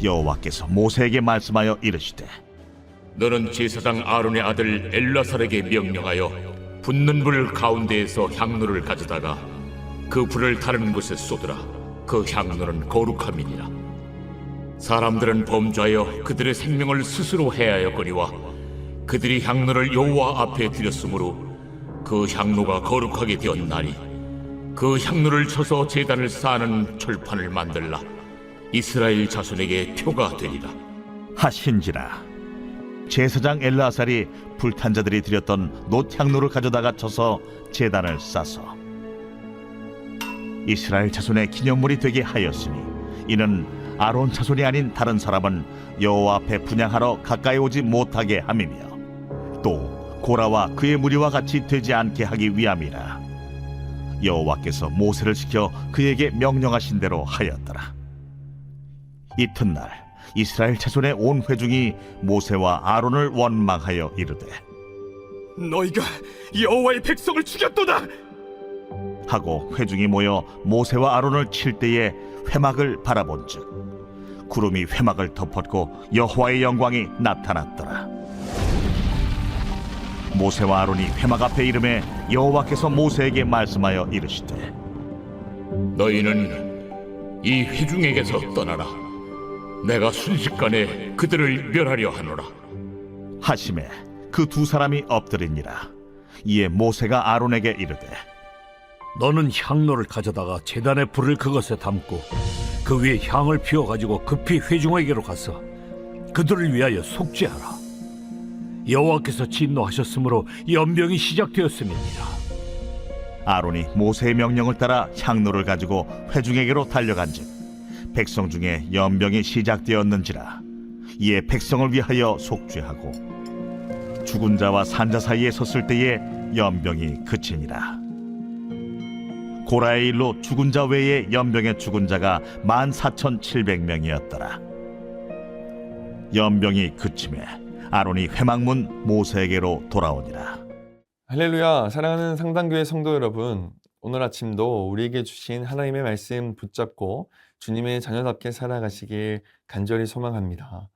여호와께서 모세에게 말씀하여 이르시되 너는 제사장 아론의 아들 엘라살에게 명령하여 붙는 불 가운데에서 향로를 가져다가 그 불을 다른 곳에 쏟으라. 그 향로는 거룩함이니라. 사람들은 범죄하여 그들의 생명을 스스로 해하였거니와 그들이 향로를 여호와 앞에 드렸으므로 그 향로가 거룩하게 되었나니 그 향로를 쳐서 제단을 쌓는 철판을 만들라. 이스라엘 자손에게 표가 되리라 하신지라. 제사장 엘르아살이 불탄 자들이 드렸던 놋 향로를 가져다가 쳐서 제단을 싸서 이스라엘 자손의 기념물이 되게 하였으니 이는 아론 자손이 아닌 다른 사람은 여호와 앞에 분향하러 가까이 오지 못하게 함이며 또 고라와 그의 무리와 같이 되지 않게 하기 위함이라. 여호와께서 모세를 시켜 그에게 명령하신 대로 하였더라. 이튿날 이스라엘 자손의 온 회중이 모세와 아론을 원망하여 이르되 너희가 여호와의 백성을 죽였도다. 하고 회중이 모여 모세와 아론을 칠 때에 회막을 바라본즉 구름이 회막을 덮었고 여호와의 영광이 나타났더라. 모세와 아론이 회막 앞에 이름에 여호와께서 모세에게 말씀하여 이르시되 너희는 이 회중에게서 떠나라. 내가 순식간에 그들을 멸하려 하노라. 하심에 그 두 사람이 엎드리니라. 이에 모세가 아론에게 이르되 너는 향로를 가져다가 제단의 불을 그것에 담고 그 위에 향을 피워가지고 급히 회중에게로 가서 그들을 위하여 속죄하라. 여호와께서 진노하셨으므로 연병이 시작되었음이니라. 아론이 모세의 명령을 따라 향로를 가지고 회중에게로 달려간즉 백성 중에 연병이 시작되었는지라. 이에 백성을 위하여 속죄하고 죽은 자와 산자 사이에 섰을 때에 연병이 그치니라. 고라의 일로 죽은 자 외에 연병에 죽은 자가 14,700명이었더라. 연병이 그침에 아론이 회막문 모세에게로 돌아오니라. 할렐루야. 사랑하는 상당교회 성도 여러분, 오늘 아침도 우리에게 주신 하나님의 말씀 붙잡고 주님의 자녀답게 살아가시길 간절히 소망합니다.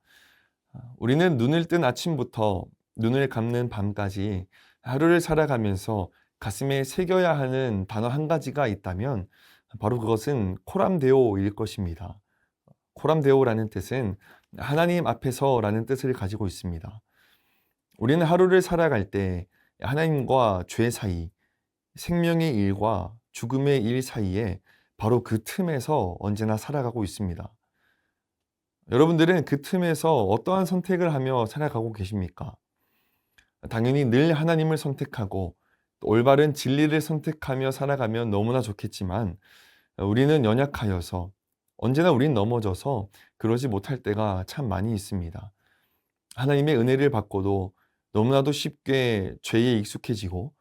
우리는 눈을 뜬 아침부터 눈을 감는 밤까지 하루를 살아가면서 가슴에 새겨야 하는 단어 한 가지가 있다면 바로 그것은 코람데오일 것입니다. 코람데오라는 뜻은 하나님 앞에서라는 뜻을 가지고 있습니다. 우리는 하루를 살아갈 때 하나님과 죄 사이, 생명의 일과 죽음의 일 사이에 바로 그 틈에서 언제나 살아가고 있습니다. 여러분들은 그 틈에서 어떠한 선택을 하며 살아가고 계십니까? 당연히 늘 하나님을 선택하고 올바른 진리를 선택하며 살아가면 너무나 좋겠지만 우리는 연약하여서 언제나 우린 넘어져서 그러지 못할 때가 참 많이 있습니다. 하나님의 은혜를 받고도 너무나도 쉽게 죄에 익숙해지고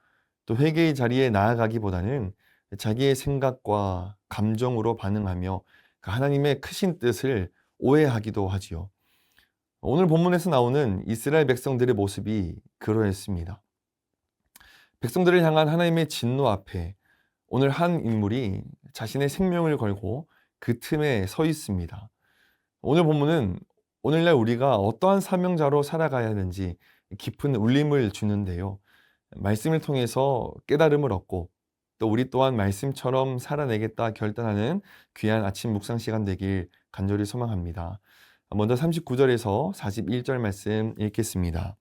또 회개의 자리에 나아가기보다는 자기의 생각과 감정으로 반응하며 하나님의 크신 뜻을 오해하기도 하지요. 오늘 본문에서 나오는 이스라엘 백성들의 모습이 그러했습니다. 백성들을 향한 하나님의 진노 앞에 오늘 한 인물이 자신의 생명을 걸고 그 틈에 서 있습니다. 오늘 본문은 오늘날 우리가 어떠한 사명자로 살아가야 하는지 깊은 울림을 주는데요. 말씀을 통해서 깨달음을 얻고 또 우리 또한 말씀처럼 살아내겠다 결단하는 귀한 아침 묵상 시간 되길 간절히 소망합니다. 먼저 39절에서 41절 말씀 읽겠습니다.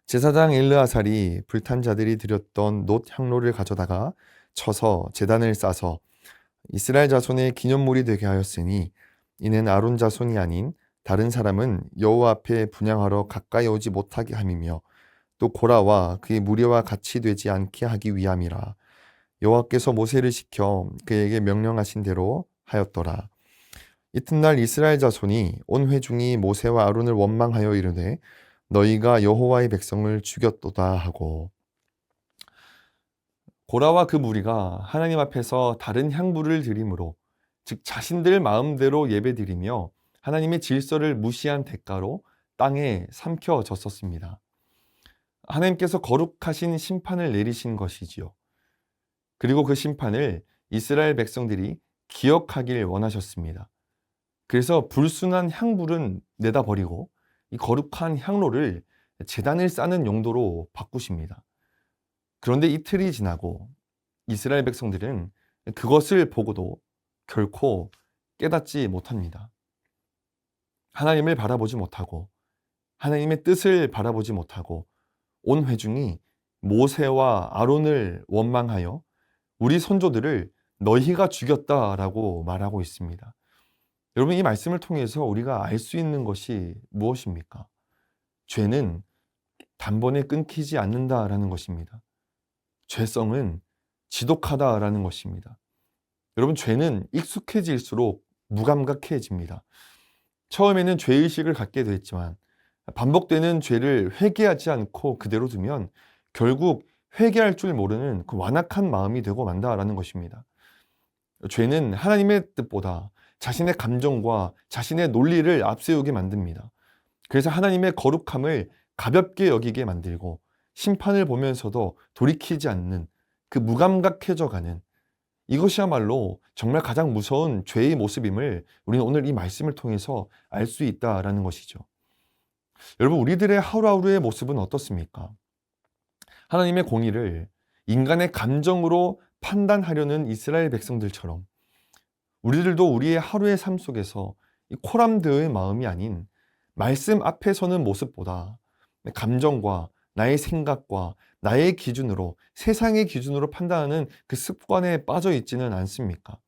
제사장 엘르아살이 불탄 자들이 드렸던 놋 향로를 가져다가 쳐서 제단을 싸서 이스라엘 자손의 기념물이 되게 하였으니 이는 아론 자손이 아닌 다른 사람은 여호와 앞에 분향하러 가까이 오지 못하게 함이며 또 고라와 그의 무리와 같이 되지 않게 하기 위함이라. 여호와께서 모세를 시켜 그에게 명령하신 대로 하였더라. 이튿날 이스라엘 자손이 온 회중이 모세와 아론을 원망하여 이르되 너희가 여호와의 백성을 죽였도다 하고, 고라와 그 무리가 하나님 앞에서 다른 향부를 드림으로, 즉 자신들 마음대로 예배드리며 하나님의 질서를 무시한 대가로 땅에 삼켜졌었습니다. 하나님께서 거룩하신 심판을 내리신 것이지요. 그리고 그 심판을 이스라엘 백성들이 기억하길 원하셨습니다. 그래서 불순한 향불은 내다 버리고 이 거룩한 향로를 제단을 싸는 용도로 바꾸십니다. 그런데 이틀이 지나고 이스라엘 백성들은 그것을 보고도 결코 깨닫지 못합니다. 하나님을 바라보지 못하고 하나님의 뜻을 바라보지 못하고 온 회중이 모세와 아론을 원망하여 우리 선조들을 너희가 죽였다라고 말하고 있습니다. 여러분, 이 말씀을 통해서 우리가 알 수 있는 것이 무엇입니까? 죄는 단번에 끊기지 않는다라는 것입니다. 죄성은 지독하다라는 것입니다. 여러분, 죄는 익숙해질수록 무감각해집니다. 처음에는 죄의식을 갖게 됐지만 반복되는 죄를 회개하지 않고 그대로 두면 결국 회개할 줄 모르는 그 완악한 마음이 되고 만다라는 것입니다. 죄는 하나님의 뜻보다 자신의 감정과 자신의 논리를 앞세우게 만듭니다. 그래서 하나님의 거룩함을 가볍게 여기게 만들고 심판을 보면서도 돌이키지 않는 그 무감각해져가는, 이것이야말로 정말 가장 무서운 죄의 모습임을 우리는 오늘 이 말씀을 통해서 알 수 있다라는 것이죠. 여러분, 우리들의 하루하루의 모습은 어떻습니까? 하나님의 공의를 인간의 감정으로 판단하려는 이스라엘 백성들처럼 우리들도 우리의 하루의 삶 속에서 이 코람드의 마음이 아닌 말씀 앞에 서는 모습보다 감정과 나의 생각과 나의 기준으로, 세상의 기준으로 판단하는 그 습관에 빠져 있지는 않습니까?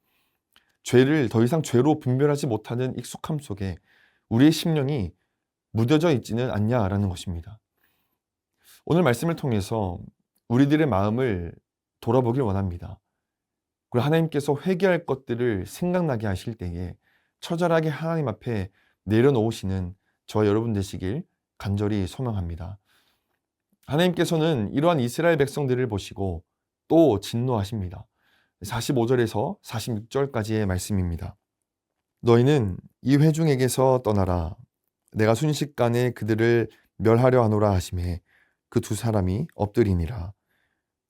죄를 더 이상 죄로 분별하지 못하는 익숙함 속에 우리의 심령이 무뎌져 있지는 않냐라는 것입니다. 오늘 말씀을 통해서 우리들의 마음을 돌아보길 원합니다. 그리고 하나님께서 회개할 것들을 생각나게 하실 때에 처절하게 하나님 앞에 내려놓으시는 저와 여러분 되시길 간절히 소망합니다. 하나님께서는 이러한 이스라엘 백성들을 보시고 또 진노하십니다. 45절에서 46절까지의 말씀입니다. 너희는 이 회중에게서 떠나라. 내가 순식간에 그들을 멸하려 하노라 하시매 그 두 사람이 엎드리니라.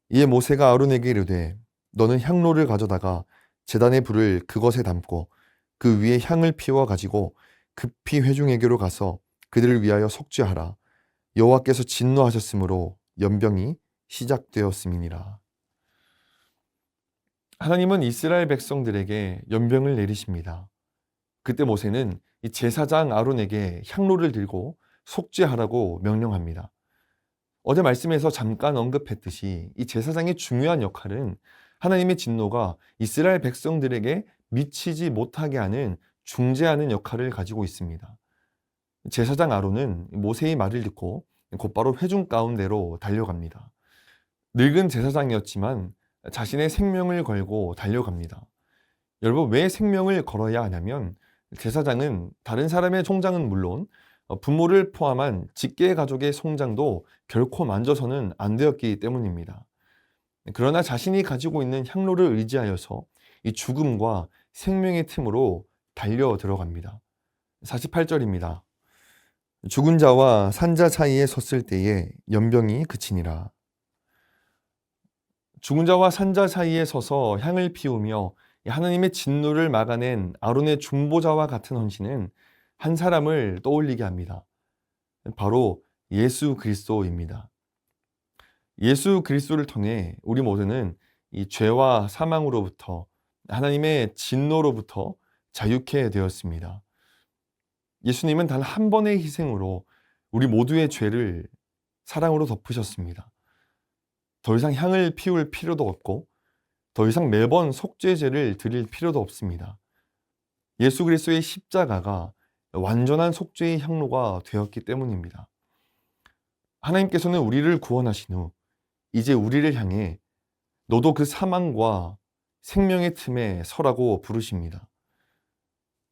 이에 모세가 아론에게 이르되 너는 향로를 가져다가 제단의 불을 그것에 담고 그 위에 향을 피워 가지고 급히 회중에게로 가서 그들을 위하여 속죄하라. 여호와께서 진노하셨으므로 연병이 시작되었음이니라. 하나님은 이스라엘 백성들에게 연병을 내리십니다. 그때 모세는 이 제사장 아론에게 향로를 들고 속죄하라고 명령합니다. 어제 말씀에서 잠깐 언급했듯이 이 제사장의 중요한 역할은 하나님의 진노가 이스라엘 백성들에게 미치지 못하게 하는 중재하는 역할을 가지고 있습니다. 제사장 아론은 모세의 말을 듣고 곧바로 회중 가운데로 달려갑니다. 늙은 제사장이었지만 자신의 생명을 걸고 달려갑니다. 여러분, 왜 생명을 걸어야 하냐면 제사장은 다른 사람의 송장은 물론 부모를 포함한 직계 가족의 송장도 결코 만져서는 안 되었기 때문입니다. 그러나 자신이 가지고 있는 향로를 의지하여서 이 죽음과 생명의 틈으로 달려 들어갑니다. 48절입니다. 죽은 자와 산자 사이에 섰을 때에 연병이 그치니라. 죽은 자와 산자 사이에 서서 향을 피우며 하나님의 진노를 막아낸 아론의 중보자와 같은 헌신은 한 사람을 떠올리게 합니다. 바로 예수 그리스도입니다. 예수 그리스도를 통해 우리 모두는 이 죄와 사망으로부터, 하나님의 진노로부터 자유케 되었습니다. 예수님은 단 한 번의 희생으로 우리 모두의 죄를 사랑으로 덮으셨습니다. 더 이상 향을 피울 필요도 없고 더 이상 매번 속죄제를 드릴 필요도 없습니다. 예수 그리스도의 십자가가 완전한 속죄의 향로가 되었기 때문입니다. 하나님께서는 우리를 구원하신 후 이제 우리를 향해 너도 그 사망과 생명의 틈에 서라고 부르십니다.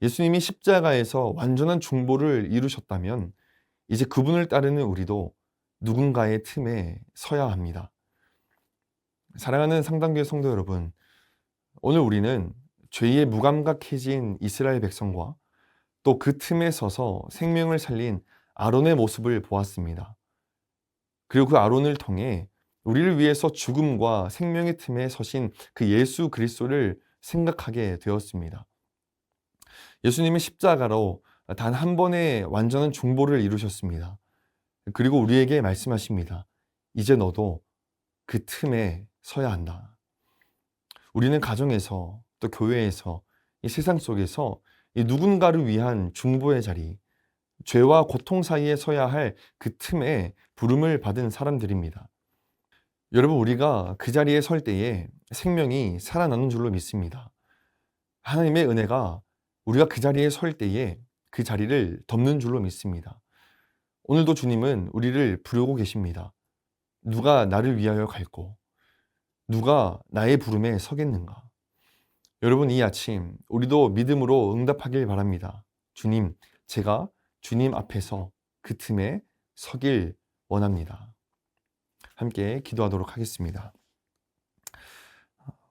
예수님이 십자가에서 완전한 중보를 이루셨다면 이제 그분을 따르는 우리도 누군가의 틈에 서야 합니다. 사랑하는 상당교회 성도 여러분, 오늘 우리는 죄에 무감각해진 이스라엘 백성과 또 그 틈에 서서 생명을 살린 아론의 모습을 보았습니다. 그리고 그 아론을 통해 우리를 위해서 죽음과 생명의 틈에 서신 그 예수 그리스도를 생각하게 되었습니다. 예수님은 십자가로 단 한 번의 완전한 중보를 이루셨습니다. 그리고 우리에게 말씀하십니다. 이제 너도 그 틈에 서야 한다. 우리는 가정에서 또 교회에서 이 세상 속에서 이 누군가를 위한 중보의 자리, 죄와 고통 사이에 서야 할 그 틈에 부름을 받은 사람들입니다. 여러분, 우리가 그 자리에 설 때에 생명이 살아나는 줄로 믿습니다. 하나님의 은혜가 우리가 그 자리에 설 때에 그 자리를 덮는 줄로 믿습니다. 오늘도 주님은 우리를 부르고 계십니다. 누가 나를 위하여 갈고 누가 나의 부름에 서겠는가? 여러분, 이 아침 우리도 믿음으로 응답하길 바랍니다. 주님, 제가 주님 앞에서 그 틈에 서길 원합니다. 함께 기도하도록 하겠습니다.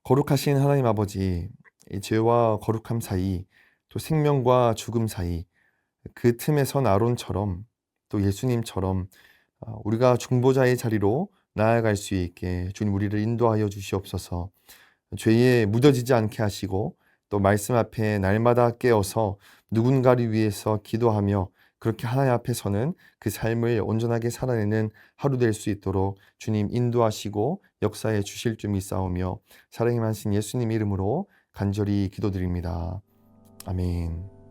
거룩하신 하나님 아버지, 이 죄와 거룩함 사이, 또 생명과 죽음 사이, 그 틈에 선 아론처럼 또 예수님처럼 우리가 중보자의 자리로 나아갈 수 있게 주님 우리를 인도하여 주시옵소서. 죄에 묻어지지 않게 하시고 또 말씀 앞에 날마다 깨어서 누군가를 위해서 기도하며 그렇게 하나님 앞에서는 그 삶을 온전하게 살아내는 하루 될 수 있도록 주님 인도하시고 역사해 주실 줄 믿사오며 사랑이 많으신 예수님 이름으로 간절히 기도드립니다. 아멘.